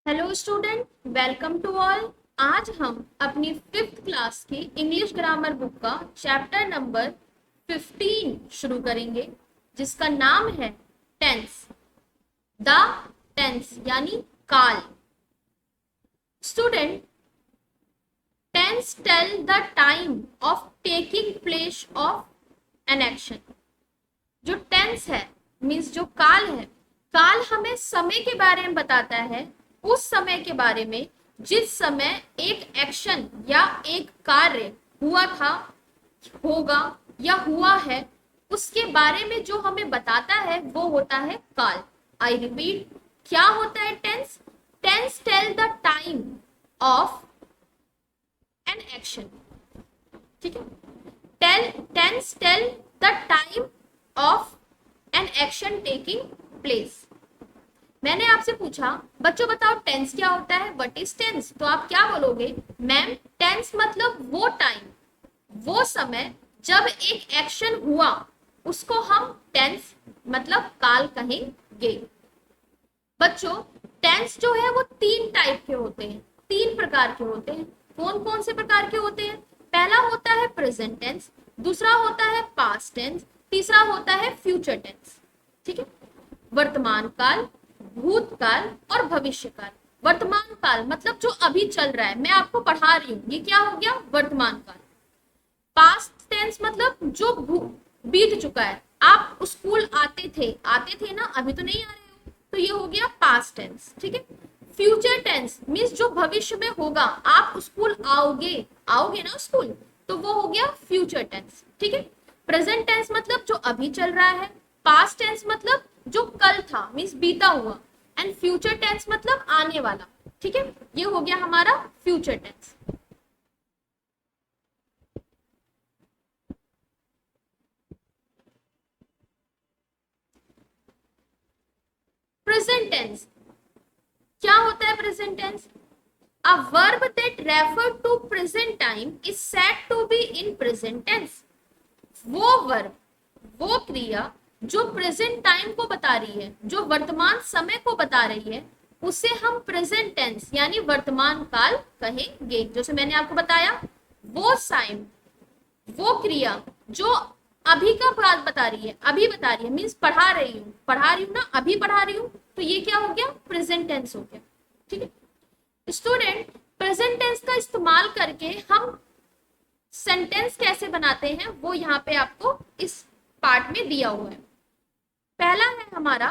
Hello student, welcome to all. आज हम अपनी फिफ्थ क्लास की इंग्लिश ग्रामर बुक का चैप्टर नंबर 15 शुरू करेंगे, जिसका नाम है टेंस। द टेंस यानी काल। Student, tense tell the time of taking place of an action. जो टेंस है मीन्स जो काल है, काल हमें समय के बारे में बताता है, उस समय के बारे में जिस समय एक एक्शन या एक कार्य हुआ था, होगा या हुआ है, उसके बारे में जो हमें बताता है वो होता है काल। आई रिपीट, क्या होता है tense? Tense tell the time of an action. ठीक है, tense tell the time of an action taking place. मैंने आपसे पूछा बच्चों बताओ टेंस क्या होता है, व्हाट इज टेंस? तो आप क्या बोलोगे? मैम, टेंस मतलब वो टाइम, वो समय जब एक एक्शन हुआ, उसको हम टेंस मतलब काल कहेंगे। बच्चों, टेंस जो है वो तीन टाइप के होते हैं, तीन प्रकार के होते हैं। कौन कौन से प्रकार के होते हैं? पहला होता है प्रेजेंट टेंस, दूसरा होता है पास्ट टेंस, तीसरा होता है फ्यूचर टेंस। ठीक है, वर्तमान काल, भूतकाल और भविष्य काल। वर्तमान काल मतलब जो अभी चल रहा है, मैं आपको पढ़ा रही हूँ, ये क्या हो गया? वर्तमान काल। पास्ट टेंस मतलब जो बीत चुका है, आप स्कूल आते थे ना, अभी तो नहीं आ रहे हो, तो ये हो गया पास्ट टेंस। ठीक है, फ्यूचर टेंस मीन्स जो भविष्य में होगा, आप स्कूल आओगे ना स्कूल, तो वो हो गया फ्यूचर टेंस। ठीक है, प्रेजेंट टेंस मतलब जो अभी चल रहा है, पास्ट टेंस मतलब जो कल था मीन्स बीता हुआ, एंड फ्यूचर टेंस मतलब आने वाला। ठीक है, ये हो गया हमारा फ्यूचर टेंस। प्रेजेंट टेंस क्या होता है? Present tense, a verb that refer to present time is said to be in present tense। वो वर्ब, वो क्रिया जो प्रेजेंट टाइम को बता रही है, जो वर्तमान समय को बता रही है, उसे हम प्रेजेंट टेंस यानी वर्तमान काल कहेंगे। जैसे मैंने आपको बताया, वो साइन, वो क्रिया जो अभी का बात बता रही है, अभी बता रही है मीन्स पढ़ा रही हूँ ना, अभी पढ़ा रही हूँ, तो ये क्या हो गया? प्रेजेंट टेंस हो गया। ठीक है स्टूडेंट, प्रेजेंट टेंस का इस्तेमाल करके हम सेंटेंस कैसे बनाते हैं वो यहाँ पे आपको इस पार्ट में दिया हुआ है। पहला है हमारा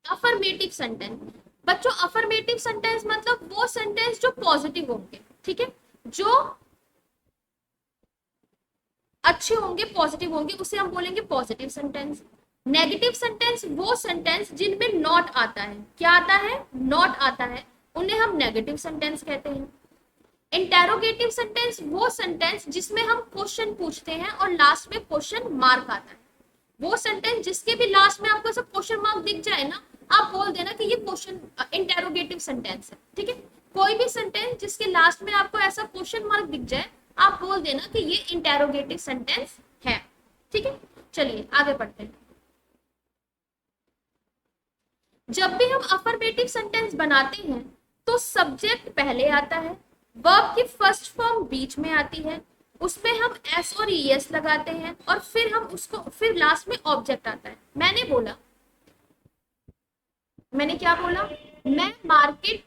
अफर्मेटिव सेंटेंस। बच्चों, अफर्मेटिव सेंटेंस मतलब वो सेंटेंस जो पॉजिटिव होंगे। ठीक है, जो अच्छे होंगे, पॉजिटिव होंगे, उसे हम बोलेंगे पॉजिटिव सेंटेंस। नेगेटिव सेंटेंस वो सेंटेंस जिनमें नॉट आता है। क्या आता है? नॉट आता है, उन्हें हम नेगेटिव सेंटेंस कहते हैं। इंटेरोगेटिव सेंटेंस वो सेंटेंस जिसमें हम क्वेश्चन पूछते हैं और लास्ट में क्वेश्चन मार्क आता है। वो सेंटेंस जिसके भी लास्ट में आपको सब क्वेश्चन मार्क दिख जाए ना, आप बोल देना कि ये क्वेश्चन इंटेरोगेटिव सेंटेंस है। ठीक है, कोई भी सेंटेंस जिसके लास्ट में आपको ऐसा क्वेश्चन मार्क दिख जाए, आप बोल देना कि ये इंटेरोगेटिव सेंटेंस है। ठीक है, चलिए आगे बढ़ते हैं। जब भी हम अफर्मेटिव सेंटेंस बनाते हैं तो सब्जेक्ट पहले आता है, वर्ब की फर्स्ट फॉर्म बीच में आती है, उसमें हम एस और ईएस लगाते हैं, और फिर लास्ट में ऑब्जेक्ट आता है। मैंने क्या बोला? मैं मार्केट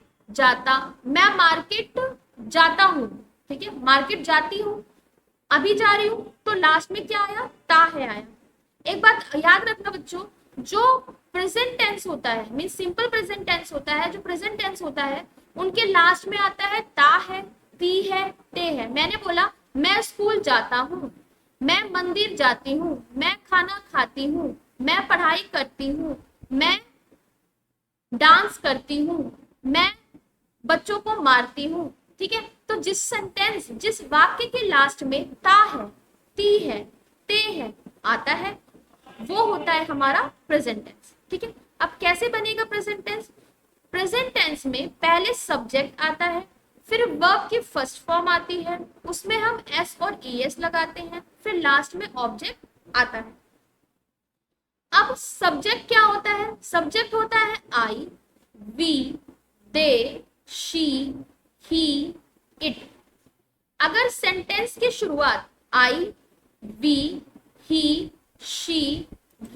जाता हूँ। ठीक है, मार्केट जाती हूँ, अभी जा रही हूँ, तो लास्ट में क्या आया? ता है आया। एक बात याद रखना बच्चों, जो प्रेजेंट टेंस होता है मीन सिंपल प्रेजेंट टेंस होता है, जो प्रेजेंट टेंस होता है, उनके लास्ट में आता है ता है, ती है, ते है। मैंने बोला मैं स्कूल जाता हूँ, मैं मंदिर जाती हूँ, मैं खाना खाती हूँ, मैं पढ़ाई करती हूँ, मैं डांस करती हूँ, मैं बच्चों को मारती हूँ। ठीक है, तो जिस वाक्य के लास्ट में ता है, ती है, ते है आता है, वो होता है हमारा प्रेजेंट टेंस। ठीक है, अब कैसे बनेगा प्रेजेंट टेंस? प्रेजेंट टेंस में पहले सब्जेक्ट आता है, फिर वर्ब की फर्स्ट फॉर्म आती है, उसमें हम एस और ईएस लगाते हैं, फिर लास्ट में ऑब्जेक्ट आता है। अब सब्जेक्ट क्या होता है? सब्जेक्ट होता है I, we, they, she, he, it. अगर सेंटेंस की शुरुआत I, we, he, she,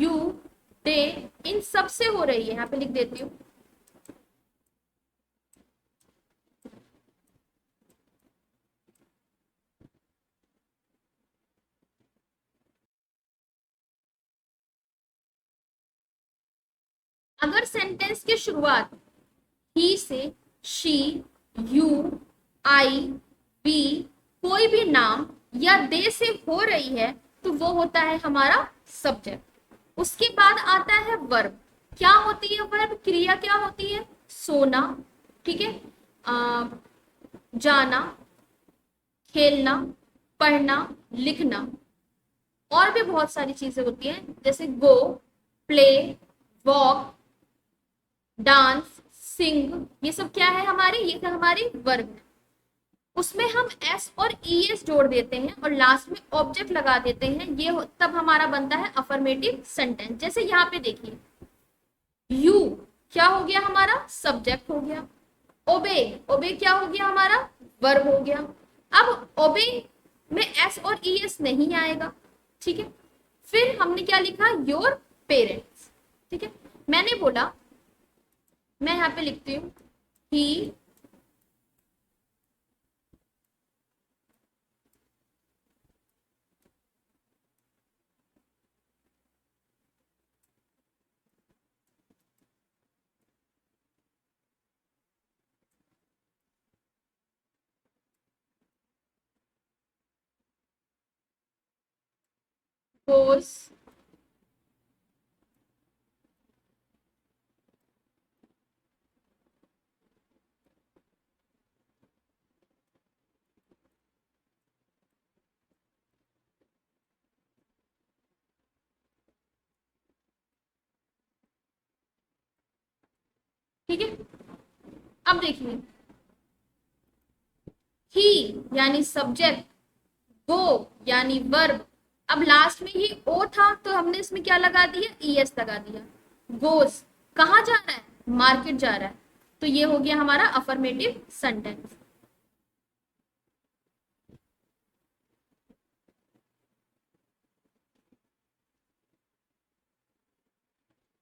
you, they इन सब से हो रही है, यहां पे लिख देती हूं, अगर सेंटेंस की शुरुआत ही से, शी, यू, आई, वी कोई भी नाम या दे से हो रही है तो वो होता है हमारा सब्जेक्ट। उसके बाद आता है वर्ब। क्या होती है वर्ब? क्रिया क्या होती है? सोना, ठीक है, जाना, खेलना, पढ़ना, लिखना, और भी बहुत सारी चीजें होती हैं जैसे गो, प्ले, वॉक, डांस, सिंग, ये सब क्या है हमारी? ये तो हमारी वर्ब है। उसमें हम एस और ई एस जोड़ देते हैं और लास्ट में ऑब्जेक्ट लगा देते हैं, ये तब हमारा बनता है अफर्मेटिव सेंटेंस। जैसे यहाँ पे देखिए, यू क्या हो गया हमारा? सब्जेक्ट हो गया। ओबे, ओबे क्या हो गया हमारा? वर्ब हो गया। अब ओबे में एस और ई एस नहीं आएगा, ठीक है। फिर हमने क्या लिखा? योर पेरेंट्स, ठीक है। मैंने बोला, मैं यहाँ पे लिखती हूँ, ही goes ठीक है। अब देखिए, ही यानी सब्जेक्ट, गो यानी वर्ब। अब लास्ट में ये ओ था तो हमने इसमें क्या लगा दिया? ई एस लगा दिया। गोस कहाँ जा रहा है? मार्केट जा रहा है। तो ये हो गया हमारा अफर्मेटिव सेंटेंस।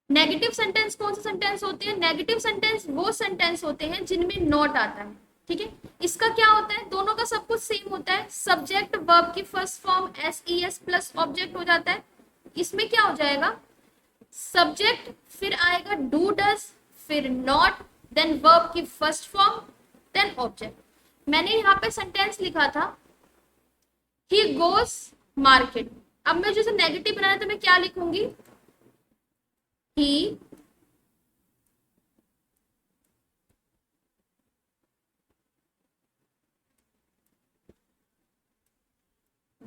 नेगेटिव सेंटेंस कौन से सेंटेंस होते हैं? नेगेटिव सेंटेंस वो सेंटेंस होते हैं जिनमें नॉट आता है, ठीक है। इसका क्या होता है? दोनों का सब कुछ सेम होता है, सब्जेक्ट वर्ब की first form S E S plus object हो जाता है। इसमें क्या हो जाएगा? सब्जेक्ट, फिर आएगा डू डज, फिर नॉट, देन वर्ब की फर्स्ट फॉर्म, देन ऑब्जेक्ट। मैंने यहाँ पे सेंटेंस लिखा था, ही गोस मार्केट। अब मैं जैसे नेगेटिव बनाना तो मैं क्या लिखूंगी? He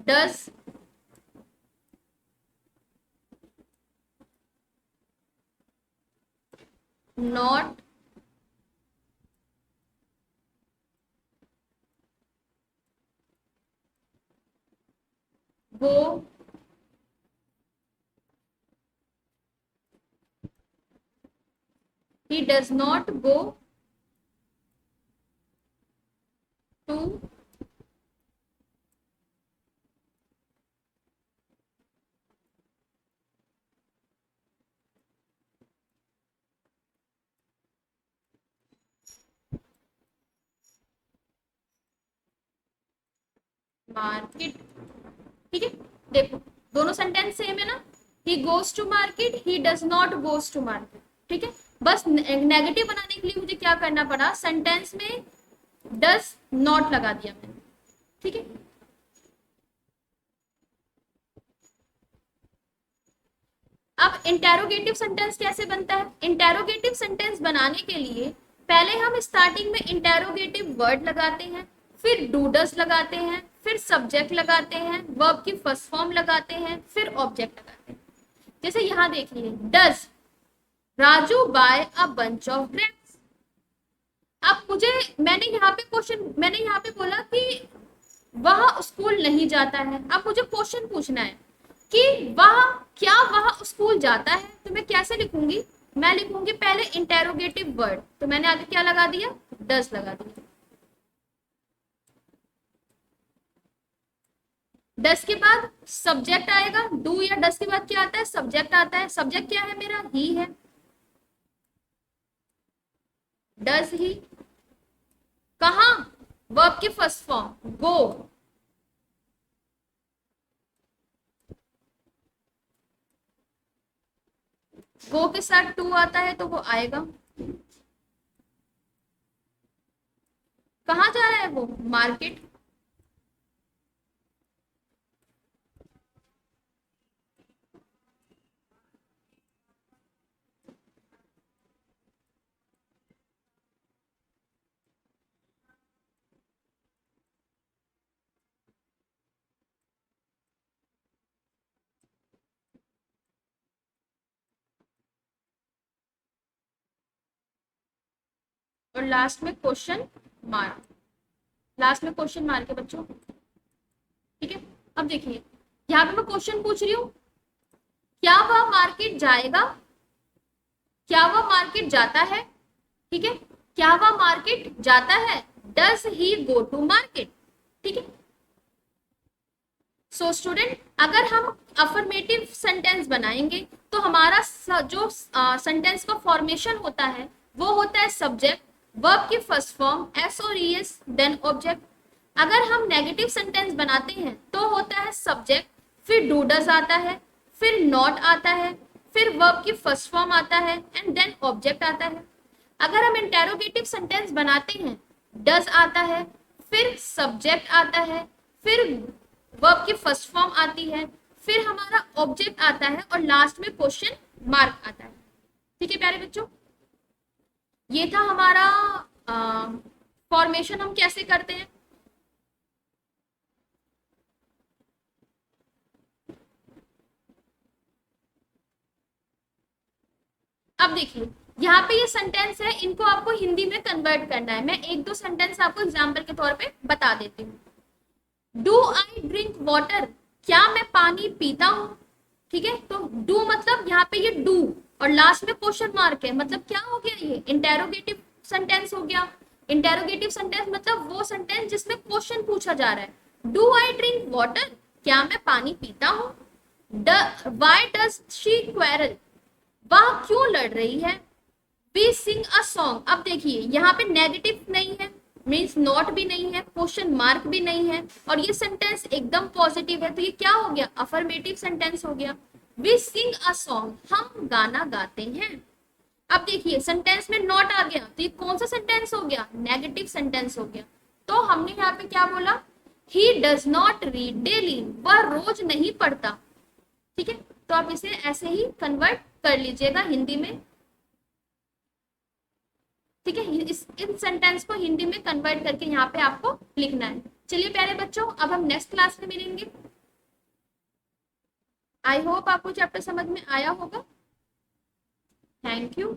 does not go he does not go to market, ठीक है। देखो दोनों सेंटेंस सेम है ना, he goes to market, he does not goes to market, ठीक है। बस नेगेटिव बनाने के लिए मुझे क्या करना पड़ा? सेंटेंस में डज नॉट लगा दिया मैंने, ठीक है। अब इंटेरोगेटिव सेंटेंस कैसे बनता है? इंटेरोगेटिव सेंटेंस बनाने के लिए पहले हम स्टार्टिंग में इंटेरोगेटिव वर्ड लगाते हैं, फिर डूडस लगाते हैं, फिर सब्जेक्ट लगाते हैं, वर्ब की फर्स्ट फॉर्म लगाते हैं, फिर ऑब्जेक्ट लगाते हैं। जैसे यहाँ देखिए, does Raju buy a bunch of grapes. अब मैंने यहाँ पे बोला कि वह स्कूल नहीं जाता है। अब मुझे क्वेश्चन पूछना है कि वह स्कूल जाता है, तो मैं कैसे लिखूंगी? मैं लिखूंगी पहले इंटेरोगेटिव वर्ड, तो मैंने आगे क्या लगा दिया, डज लगा दिया। डस के बाद सब्जेक्ट आएगा, डू या डस के बाद क्या आता है, सब्जेक्ट आता है। सब्जेक्ट क्या है मेरा, ही है, डस ही। कहा, वर्ब की फर्स्ट फॉर्म गो, गो के साथ टू आता है तो वो आएगा। कहाँ जा रहा है वो, मार्केट। और लास्ट में क्वेश्चन मार्क, लास्ट में क्वेश्चन मार्क है बच्चों, ठीक है। अब देखिए यहाँ पे मैं क्वेश्चन पूछ रही हूँ, क्या वह मार्केट जाएगा, क्या वह मार्केट जाता है, ठीक है, क्या वह मार्केट जाता है, does he go to market, ठीक है। सो स्टूडेंट, अगर हम अफर्मेटिव सेंटेंस बनाएंगे तो हमारा जो सेंटेंस का फॉर्मेशन होता है वो होता है सब्जेक्ट, वर्ब की फर्स्ट फॉर्म एस और ई एस, देन ऑब्जेक्ट। अगर हम नेगेटिव सेंटेंस बनाते हैं तो होता है सब्जेक्ट, फिर डू डज आता है, फिर नॉट आता है, फिर वर्ब की फर्स्ट फॉर्म आता है एंड देन ऑब्जेक्ट आता है। अगर हम इंटेरोगेटिव सेंटेंस बनाते हैं, डज आता है, फिर सब्जेक्ट आता है, फिर वर्ब की फर्स्ट फॉर्म आती है, फिर हमारा ऑब्जेक्ट आता है और लास्ट में क्वेश्चन मार्क आता है, ठीक है प्यारे बच्चों। ये था हमारा फॉर्मेशन, हम कैसे करते हैं। अब देखिए यहाँ पे ये सेंटेंस है, इनको आपको हिंदी में कन्वर्ट करना है। मैं एक दो सेंटेंस आपको एग्जाम्पल के तौर पे बता देती हूँ। डू आई ड्रिंक वाटर, क्या मैं पानी पीता हूँ, ठीक है। तो डू मतलब यहाँ पे ये डू और लास्ट में क्वेश्चन मार्क है, मतलब क्या हो गया, ये इंटेरोगेटिव सेंटेंस हो गया। इंटेरोगेटिव सेंटेंस मतलब वो सेंटेंस जिसमें क्वेश्चन पूछा जा रहा है। डू आई ड्रिंक वाटर, क्या मैं पानी पीता हूँ। वाई डज शी क्वेरल, वह क्यों लड़ रही है। वी सिंग अ सॉन्ग, अब देखिए यहाँ पे नेगेटिव नहीं है, मीन्स नॉट भी नहीं है, क्वेश्चन मार्क भी नहीं है, और ये सेंटेंस एकदम पॉजिटिव है, तो ये क्या हो गया, अफर्मेटिव सेंटेंस हो गया। वी सिंग अ सॉन्ग, हम गाना गाते हैं। अब देखिए सेंटेंस में नॉट आ गया, तो ये कौन सा सेंटेंस हो गया, नेगेटिव सेंटेंस हो गया। तो हमने यहाँ पे क्या बोला, ही डज नॉट रीड डेली, वह रोज नहीं पढ़ता, ठीक है। तो आप इसे ऐसे ही कन्वर्ट कर लीजिएगा हिंदी में, ठीक है। इन सेंटेंस को हिंदी में कन्वर्ट करके यहाँ पे आपको लिखना है। चलिए प्यारे बच्चों, अब हम नेक्स्ट क्लास में मिलेंगे। आई होप आपको चैप्टर समझ में आया होगा। Thank you.